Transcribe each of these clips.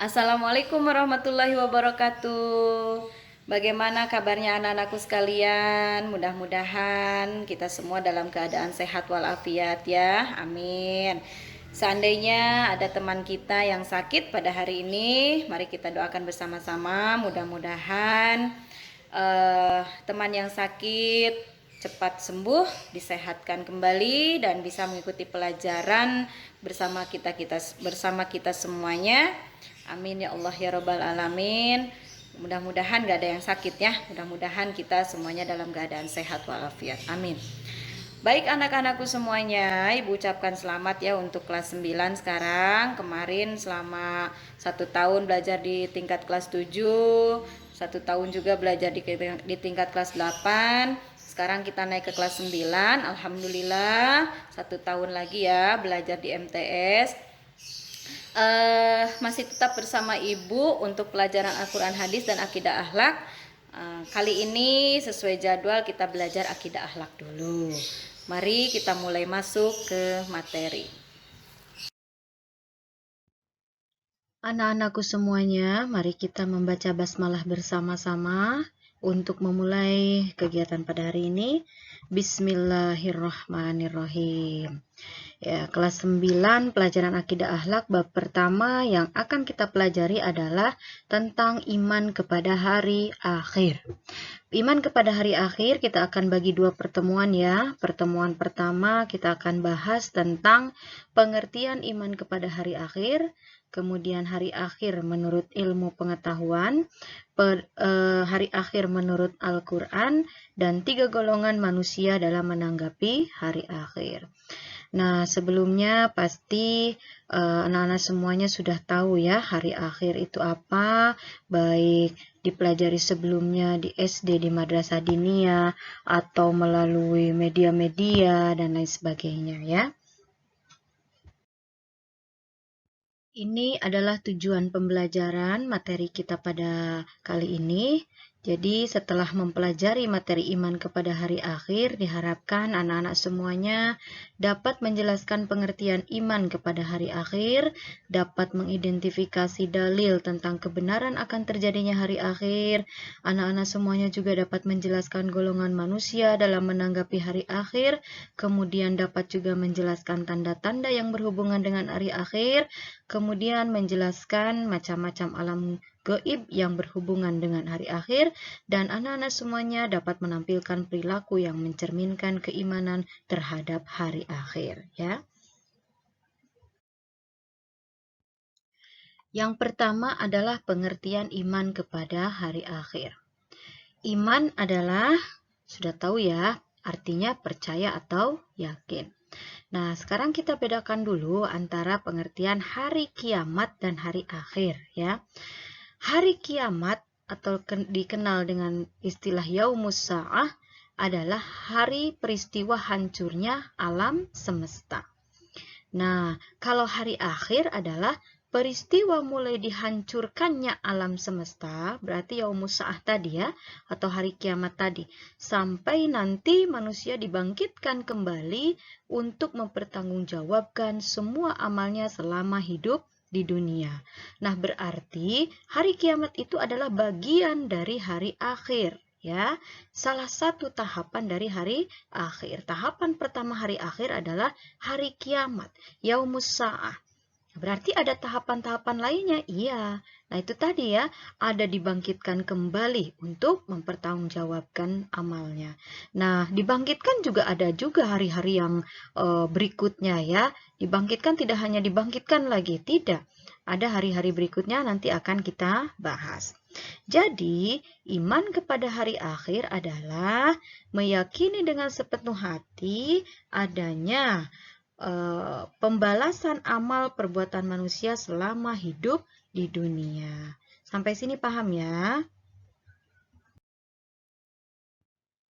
Assalamualaikum warahmatullahi wabarakatuh. Bagaimana kabarnya anak-anakku sekalian? Mudah-mudahan kita semua dalam keadaan sehat walafiat ya. Amin. Seandainya ada teman kita yang sakit pada hari ini, mari kita doakan bersama-sama. Mudah-mudahan teman yang sakit cepat sembuh, disehatkan kembali dan bisa mengikuti pelajaran bersama kita semuanya. Amin ya Allah ya Rabbal Alamin. Mudah-mudahan gak ada yang sakit ya. Mudah-mudahan kita semuanya dalam keadaan sehat walafiat. Amin. Baik anak-anakku semuanya, Ibu ucapkan selamat ya untuk kelas 9 sekarang. Kemarin selama 1 tahun belajar di tingkat kelas 7, 1 tahun juga belajar di tingkat kelas 8. Sekarang kita naik ke kelas 9. Alhamdulillah 1 tahun lagi ya belajar di MTS. Masih tetap bersama Ibu untuk pelajaran Al-Quran Hadis dan Akidah Akhlak. Kali ini sesuai jadwal kita belajar Akidah Akhlak dulu. Mari kita mulai masuk ke materi. Anak-anakku semuanya, mari kita membaca basmalah bersama-sama untuk memulai kegiatan pada hari ini. Bismillahirrahmanirrahim. Ya, kelas 9 pelajaran akidah akhlak bab pertama yang akan kita pelajari adalah tentang iman kepada hari akhir. Iman kepada hari akhir kita akan bagi 2 pertemuan ya. Pertemuan pertama kita akan bahas tentang pengertian iman kepada hari akhir, kemudian hari akhir menurut ilmu pengetahuan, hari akhir menurut Al-Quran, dan 3 golongan manusia dalam menanggapi hari akhir. Nah, sebelumnya pasti anak-anak semuanya sudah tahu ya hari akhir itu apa, baik dipelajari sebelumnya di SD, di Madrasah Diniyah, atau melalui media-media dan lain sebagainya ya. Ini adalah tujuan pembelajaran materi kita pada kali ini. Jadi setelah mempelajari materi iman kepada hari akhir, diharapkan anak-anak semuanya dapat menjelaskan pengertian iman kepada hari akhir, dapat mengidentifikasi dalil tentang kebenaran akan terjadinya hari akhir. Anak-anak semuanya juga dapat menjelaskan golongan manusia dalam menanggapi hari akhir, kemudian dapat juga menjelaskan tanda-tanda yang berhubungan dengan hari akhir, kemudian menjelaskan macam-macam alam gaib yang berhubungan dengan hari akhir, dan anak-anak semuanya dapat menampilkan perilaku yang mencerminkan keimanan terhadap hari akhir ya. Yang pertama adalah pengertian iman kepada hari akhir. Iman adalah, sudah tahu ya, artinya percaya atau yakin. Nah, sekarang kita bedakan dulu antara pengertian hari kiamat dan hari akhir ya. Hari kiamat atau dikenal dengan istilah Yaumus Sa'ah adalah hari peristiwa hancurnya alam semesta. Nah, kalau hari akhir adalah peristiwa mulai dihancurkannya alam semesta, berarti Yaumus Sa'ah tadi ya, atau hari kiamat tadi, sampai nanti manusia dibangkitkan kembali untuk mempertanggungjawabkan semua amalnya selama hidup di dunia. Nah, berarti hari kiamat itu adalah bagian dari hari akhir. Ya, salah satu tahapan dari hari akhir. Tahapan pertama hari akhir adalah hari kiamat, Yaumus Sa'ah. Berarti ada tahapan-tahapan lainnya? Iya. Nah, itu tadi ya, ada dibangkitkan kembali untuk mempertanggungjawabkan amalnya. Nah, dibangkitkan juga ada juga hari-hari yang berikutnya ya. Dibangkitkan tidak hanya dibangkitkan lagi, tidak. Ada hari-hari berikutnya nanti akan kita bahas. Jadi, iman kepada hari akhir adalah meyakini dengan sepenuh hati adanya pembalasan amal perbuatan manusia selama hidup di dunia. Sampai sini paham ya?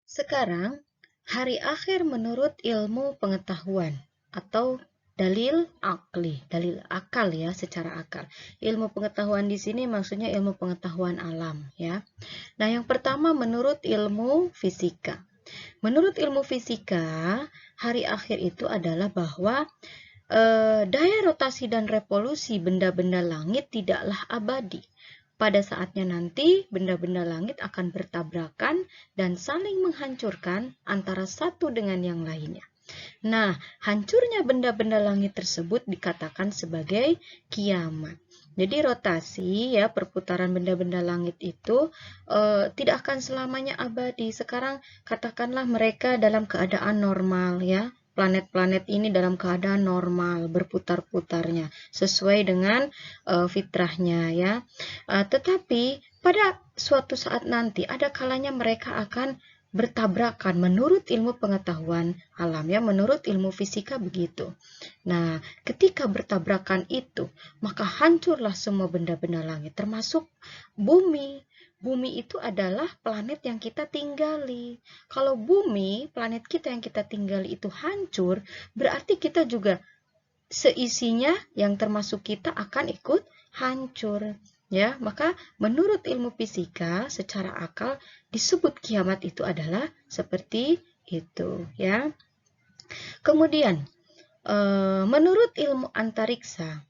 Sekarang, hari akhir menurut ilmu pengetahuan atau dalil akli, dalil akal ya, secara akal. Ilmu pengetahuan di sini maksudnya ilmu pengetahuan alam ya. Nah, yang pertama menurut ilmu fisika. Menurut ilmu fisika, hari akhir itu adalah bahwa daya rotasi dan revolusi benda-benda langit tidaklah abadi. Pada saatnya nanti, benda-benda langit akan bertabrakan dan saling menghancurkan antara satu dengan yang lainnya. Nah, hancurnya benda-benda langit tersebut dikatakan sebagai kiamat. Jadi rotasi ya, perputaran benda-benda langit itu tidak akan selamanya abadi. Sekarang katakanlah mereka dalam keadaan normal ya. Planet-planet ini dalam keadaan normal berputar-putarnya sesuai dengan fitrahnya ya. Tetapi pada suatu saat nanti ada kalanya mereka akan bertabrakan menurut ilmu pengetahuan alam ya, menurut ilmu fisika begitu. Nah, ketika bertabrakan itu, maka hancurlah semua benda-benda langit termasuk bumi. Bumi itu adalah planet yang kita tinggali. Kalau bumi, planet kita yang kita tinggali itu hancur, berarti kita juga seisinya yang termasuk kita akan ikut hancur. Ya, maka menurut ilmu fisika secara akal disebut kiamat itu adalah seperti itu, ya. Kemudian menurut ilmu antariksa,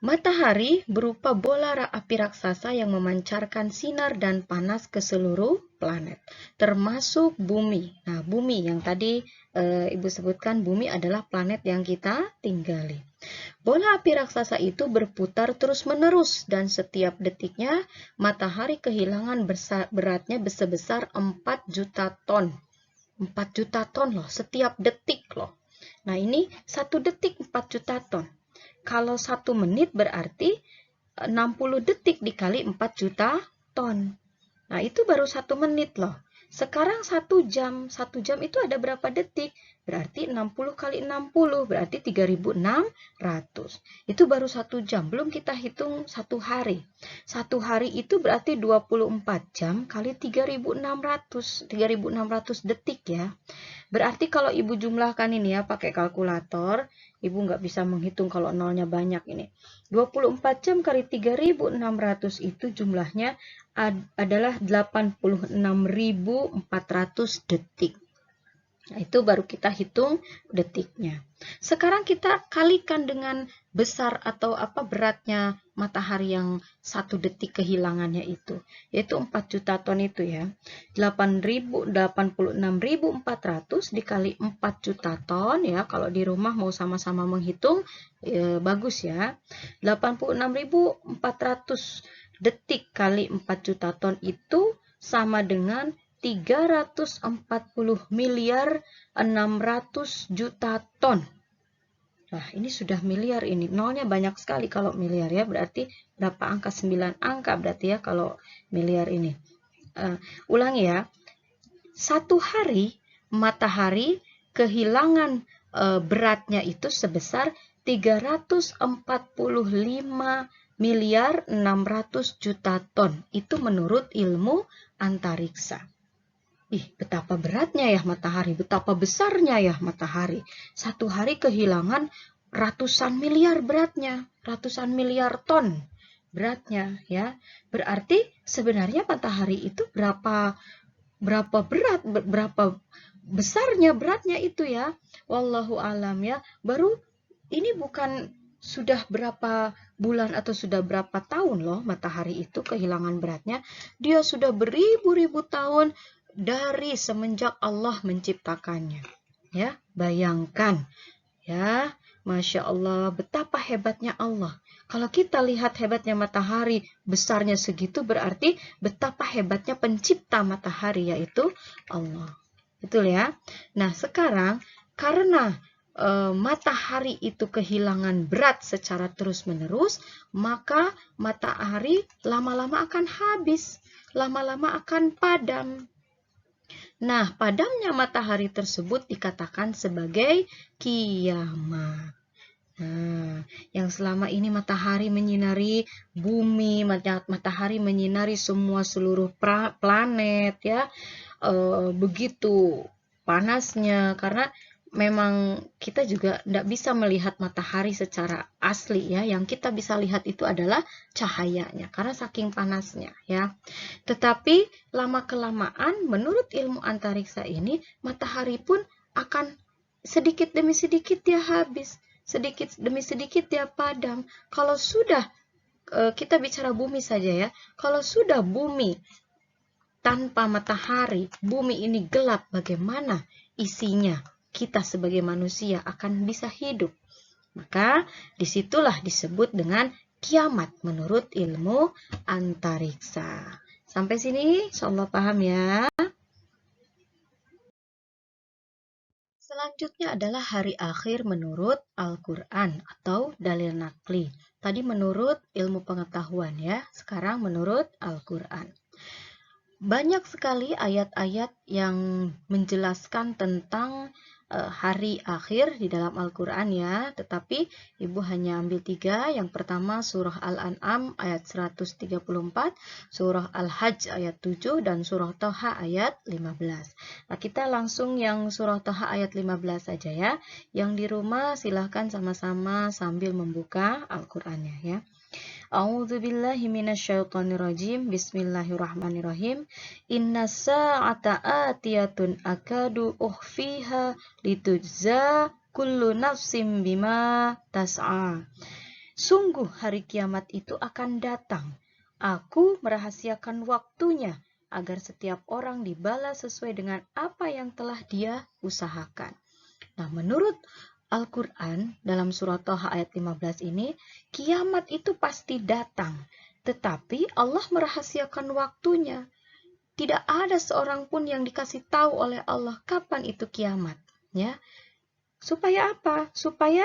matahari berupa bola api raksasa yang memancarkan sinar dan panas ke seluruh planet, termasuk bumi. Nah, bumi yang tadi Ibu sebutkan, bumi adalah planet yang kita tinggali. Bola api raksasa itu berputar terus-menerus dan setiap detiknya matahari kehilangan beratnya sebesar 4 juta ton. 4 juta ton loh, setiap detik loh. Nah, ini 1 detik 4 juta ton. Kalau 1 menit berarti 60 detik dikali 4 juta ton. Nah, itu baru 1 menit loh. Sekarang 1 jam. 1 jam itu ada berapa detik? Berarti 60 kali 60, berarti 3.600. Itu baru 1 jam. Belum kita hitung 1 hari. 1 hari itu berarti 24 jam kali 3.600. 3.600 detik ya. Berarti kalau Ibu jumlahkan ini ya pakai kalkulator, Ibu nggak bisa menghitung kalau nolnya banyak ini. 24 jam kali 3.600 itu jumlahnya adalah 86.400 detik. Nah, itu baru kita hitung detiknya. Sekarang kita kalikan dengan besar atau beratnya matahari yang 1 detik kehilangannya itu, yaitu 4 juta ton itu ya. 86.400 dikali 4 juta ton ya. Kalau di rumah mau sama-sama menghitung bagus ya. 86.400 detik kali 4 juta ton itu sama dengan 340 miliar 600 juta ton. Nah, ini sudah miliar ini. Nolnya banyak sekali kalau miliar ya. Berarti berapa angka? 9 angka berarti ya kalau miliar ini. Ulangi ya. 1 hari matahari kehilangan beratnya itu sebesar 345 miliar 600 juta ton. Itu menurut ilmu antariksa. Betapa beratnya ya matahari, betapa besarnya ya matahari. 1 hari kehilangan ratusan miliar beratnya, ratusan miliar ton beratnya ya. Berarti sebenarnya matahari itu berapa berat, berapa besarnya beratnya itu ya. Wallahu alam ya. Baru ini bukan sudah berapa bulan atau sudah berapa tahun loh matahari itu kehilangan beratnya. Dia sudah beribu-ribu tahun dari semenjak Allah menciptakannya. Ya, bayangkan ya, Masya Allah, betapa hebatnya Allah. Kalau kita lihat hebatnya matahari, besarnya segitu, berarti betapa hebatnya pencipta matahari, yaitu Allah. Betul ya? Nah, sekarang karena matahari itu kehilangan berat secara terus-menerus, maka matahari lama-lama akan habis, lama-lama akan padam. Nah, padamnya matahari tersebut dikatakan sebagai kiamat. Nah, yang selama ini matahari menyinari bumi, matahari menyinari semua seluruh planet ya, begitu panasnya karena memang kita juga tidak bisa melihat matahari secara asli ya. Yang kita bisa lihat itu adalah cahayanya karena saking panasnya ya. Tetapi lama-kelamaan menurut ilmu antariksa ini matahari pun akan sedikit demi sedikit dia habis. sedikit demi sedikit dia padam. Kalau sudah kita bicara bumi saja ya, kalau sudah bumi tanpa matahari, bumi ini gelap, bagaimana isinya kita sebagai manusia akan bisa hidup? Maka disitulah disebut dengan kiamat menurut ilmu antariksa. Sampai sini, insyaallah paham ya. Selanjutnya adalah hari akhir menurut Al-Quran atau dalil nakli. Tadi menurut ilmu pengetahuan ya, sekarang menurut Al-Quran. Banyak sekali ayat-ayat yang menjelaskan tentang hari akhir di dalam Al-Quran ya, tetapi Ibu hanya ambil 3. Yang pertama surah Al-An'am ayat 134, surah Al-Hajj ayat 7, dan surah Thaha ayat 15. Nah, kita langsung yang surah Thaha ayat 15 saja ya. Yang di rumah silahkan sama-sama sambil membuka Al-Qurannya ya. A'udzu billahi minasyaitonir rajim. Bismillahirrahmanirrahim. Inna sa'ata atiyatun akadu ukhfiha litujza kullu nafsim bima tas'a. Sungguh hari kiamat itu akan datang. Aku merahasiakan waktunya agar setiap orang dibalas sesuai dengan apa yang telah dia usahakan. Nah, menurut Al-Quran dalam surat Thaha ayat 15 ini, kiamat itu pasti datang. Tetapi Allah merahasiakan waktunya. Tidak ada seorang pun yang dikasih tahu oleh Allah kapan itu kiamat. Ya. Supaya apa? Supaya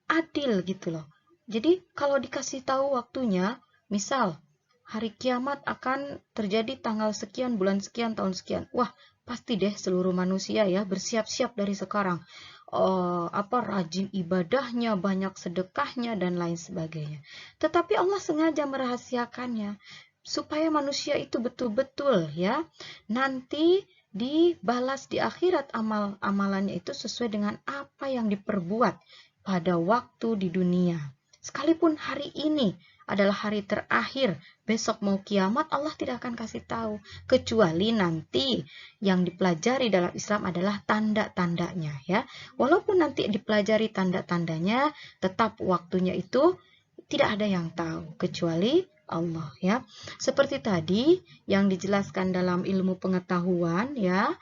adil gitu loh. Jadi kalau dikasih tahu waktunya, misal hari kiamat akan terjadi tanggal sekian, bulan sekian, tahun sekian. Wah, pasti deh seluruh manusia ya bersiap-siap dari sekarang. Rajin ibadahnya, banyak sedekahnya, dan lain sebagainya. Tetapi Allah sengaja merahasiakannya supaya manusia itu betul-betul ya nanti dibalas di akhirat amalannya itu sesuai dengan apa yang diperbuat pada waktu di dunia. Sekalipun hari ini adalah hari terakhir, besok mau kiamat, Allah tidak akan kasih tahu. Kecuali nanti yang dipelajari dalam Islam adalah tanda-tandanya ya. Walaupun nanti dipelajari tanda-tandanya, tetap waktunya itu tidak ada yang tahu kecuali Allah ya. Seperti tadi yang dijelaskan dalam ilmu pengetahuan ya,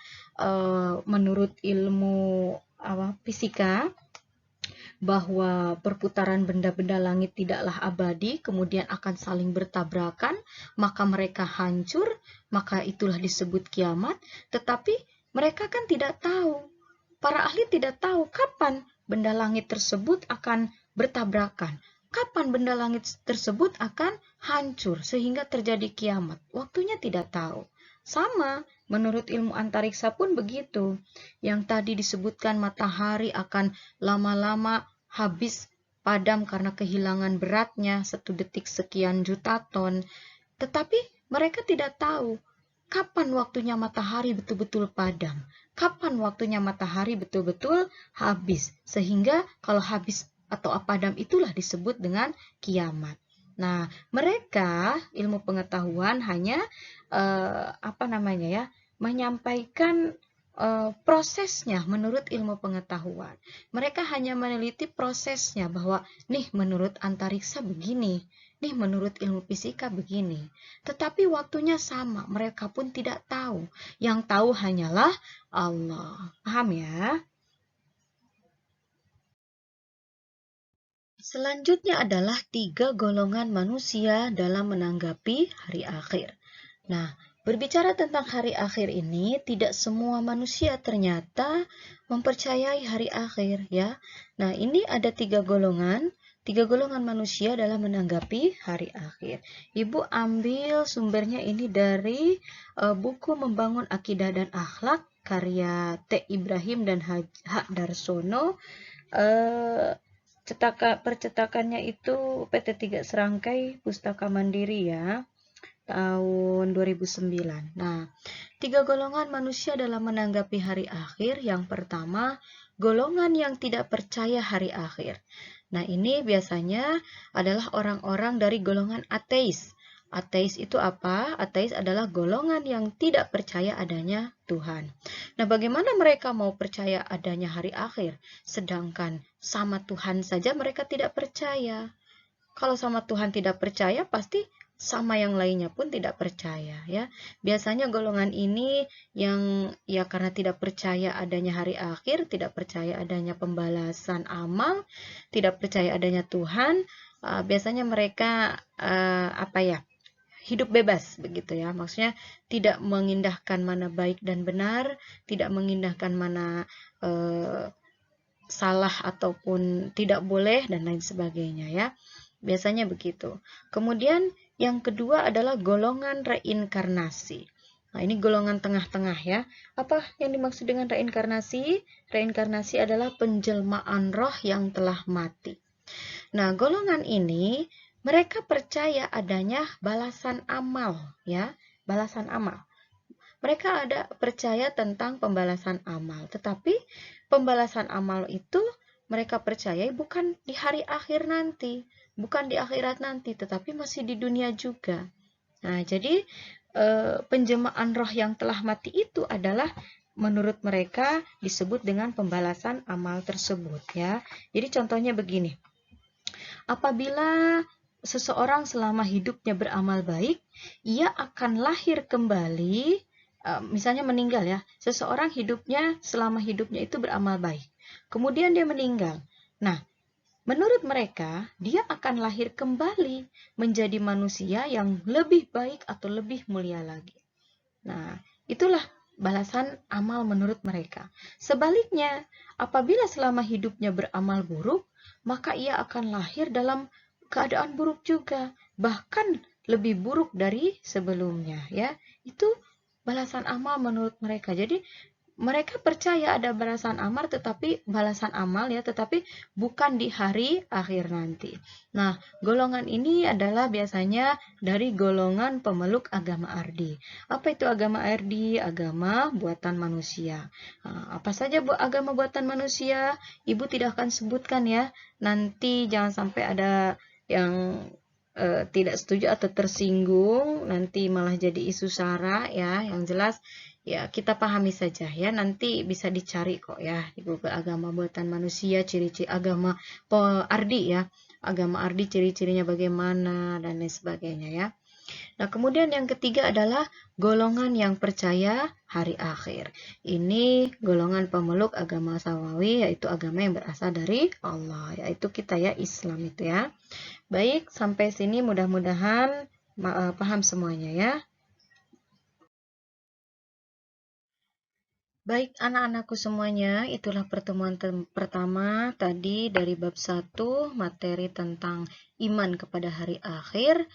menurut ilmu fisika, bahwa perputaran benda-benda langit tidaklah abadi, kemudian akan saling bertabrakan, maka mereka hancur, maka itulah disebut kiamat. Tetapi mereka kan tidak tahu, para ahli tidak tahu kapan benda langit tersebut akan bertabrakan, kapan benda langit tersebut akan hancur sehingga terjadi kiamat. Waktunya tidak tahu. Sama, menurut ilmu antariksa pun begitu. Yang tadi disebutkan matahari akan lama-lama habis padam karena kehilangan beratnya 1 detik sekian juta ton. Tetapi mereka tidak tahu kapan waktunya matahari betul-betul padam, kapan waktunya matahari betul-betul habis. Sehingga kalau habis atau padam itulah disebut dengan kiamat. Nah, mereka ilmu pengetahuan hanya menyampaikan prosesnya menurut ilmu pengetahuan. Mereka hanya meneliti prosesnya bahwa nih menurut antariksa begini, nih menurut ilmu fisika begini. Tetapi waktunya sama, mereka pun tidak tahu. Yang tahu hanyalah Allah. Paham ya? Selanjutnya adalah 3 golongan manusia dalam menanggapi hari akhir. Nah, berbicara tentang hari akhir ini, tidak semua manusia ternyata mempercayai hari akhir ya. Nah, ini ada 3 golongan. 3 golongan manusia dalam menanggapi hari akhir. Ibu ambil sumbernya ini dari buku Membangun Akidah dan Akhlak karya T. Ibrahim dan H. Darsono. Percetakannya itu PT 3 Serangkai Pustaka Mandiri ya, tahun 2009. Nah, 3 golongan manusia dalam menanggapi hari akhir. Yang pertama, golongan yang tidak percaya hari akhir. Nah, ini biasanya adalah orang-orang dari golongan ateis Ateis itu apa? Ateis adalah golongan yang tidak percaya adanya Tuhan. Nah, bagaimana mereka mau percaya adanya hari akhir, sedangkan sama Tuhan saja mereka tidak percaya? Kalau sama Tuhan tidak percaya, pasti sama yang lainnya pun tidak percaya, ya. Biasanya golongan ini yang ya karena tidak percaya adanya hari akhir, tidak percaya adanya pembalasan amal, tidak percaya adanya Tuhan, biasanya mereka apa ya? Hidup bebas begitu ya. Maksudnya tidak mengindahkan mana baik dan benar, tidak mengindahkan mana salah ataupun tidak boleh dan lain sebagainya ya. Biasanya begitu. Kemudian yang kedua adalah golongan reinkarnasi. Nah, ini golongan tengah-tengah ya. Apa yang dimaksud dengan reinkarnasi? Reinkarnasi adalah penjelmaan roh yang telah mati. Nah, golongan ini mereka percaya adanya balasan amal ya, balasan amal. Mereka ada percaya tentang pembalasan amal, tetapi pembalasan amal itu mereka percaya bukan di hari akhir nanti, bukan di akhirat nanti, tetapi masih di dunia juga. Nah, jadi penjelmaan roh yang telah mati itu adalah menurut mereka disebut dengan pembalasan amal tersebut ya. Jadi contohnya begini. Apabila seseorang selama hidupnya beramal baik, ia akan lahir kembali, misalnya meninggal ya, seseorang hidupnya selama hidupnya itu beramal baik. Kemudian dia meninggal. Nah, menurut mereka, dia akan lahir kembali menjadi manusia yang lebih baik atau lebih mulia lagi. Nah, itulah balasan amal menurut mereka. Sebaliknya, apabila selama hidupnya beramal buruk, maka ia akan lahir dalam keadaan buruk juga, bahkan lebih buruk dari sebelumnya ya. Itu balasan amal menurut mereka. Jadi mereka percaya ada balasan amal tetapi bukan di hari akhir nanti. Nah, golongan ini adalah biasanya dari golongan pemeluk agama Ardi. Apa itu agama Ardi? Agama buatan manusia. Nah, apa saja agama buatan manusia? Ibu tidak akan sebutkan ya. Nanti jangan sampai ada yang tidak setuju atau tersinggung, nanti malah jadi isu sara ya. Yang jelas ya kita pahami saja ya, nanti bisa dicari kok ya di Google agama buatan manusia, ciri-ciri agama Ardi ya, agama Ardi ciri-cirinya bagaimana dan lain sebagainya ya. Nah, kemudian yang ketiga adalah golongan yang percaya hari akhir. Ini golongan pemeluk agama Samawi, yaitu agama yang berasal dari Allah, yaitu kita ya, Islam itu ya. Baik, sampai sini mudah-mudahan paham semuanya ya. Baik anak-anakku semuanya, itulah pertemuan pertama tadi dari bab 1, materi tentang iman kepada hari akhir.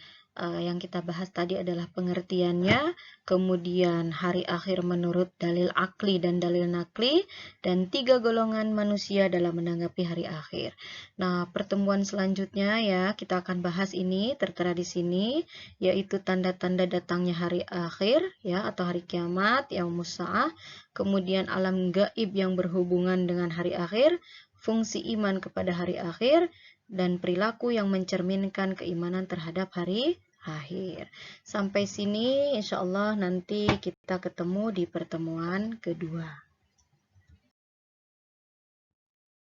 Yang kita bahas tadi adalah pengertiannya, kemudian hari akhir menurut dalil akli dan dalil nakli, dan 3 golongan manusia dalam menanggapi hari akhir. Nah, pertemuan selanjutnya ya, kita akan bahas ini, tertera di sini, yaitu tanda-tanda datangnya hari akhir, ya, atau hari kiamat, yaumus sa'ah, kemudian alam gaib yang berhubungan dengan hari akhir, fungsi iman kepada hari akhir, dan perilaku yang mencerminkan keimanan terhadap hari akhir. Sampai sini insya Allah nanti kita ketemu di pertemuan kedua.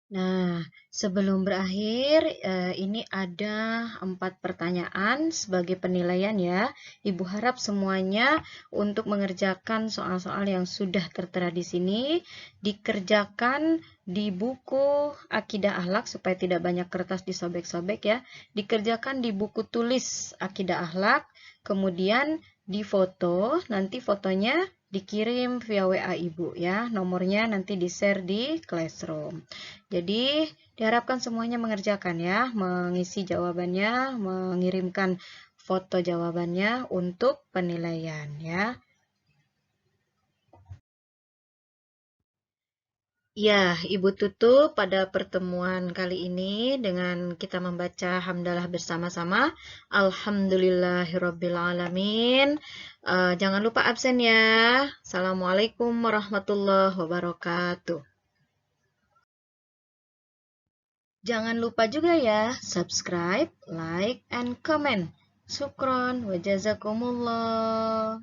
Nah, sebelum berakhir, ini ada 4 pertanyaan sebagai penilaian ya. Ibu harap semuanya untuk mengerjakan soal-soal yang sudah tertera di sini, dikerjakan di buku Akidah Akhlak supaya tidak banyak kertas disobek-sobek ya. Dikerjakan di buku tulis Akidah Akhlak, kemudian difoto, nanti fotonya dikirim via WA Ibu ya. Nomornya nanti di-share di Classroom. Jadi diharapkan semuanya mengerjakan ya, mengisi jawabannya, mengirimkan foto jawabannya untuk penilaian ya. Ya, Ibu tutup pada pertemuan kali ini dengan kita membaca hamdalah bersama-sama. Alhamdulillahirrabbilalamin. Jangan lupa absen ya. Assalamualaikum warahmatullahi wabarakatuh. Jangan lupa juga ya, subscribe, like, and comment. Syukron wa jazakumullah.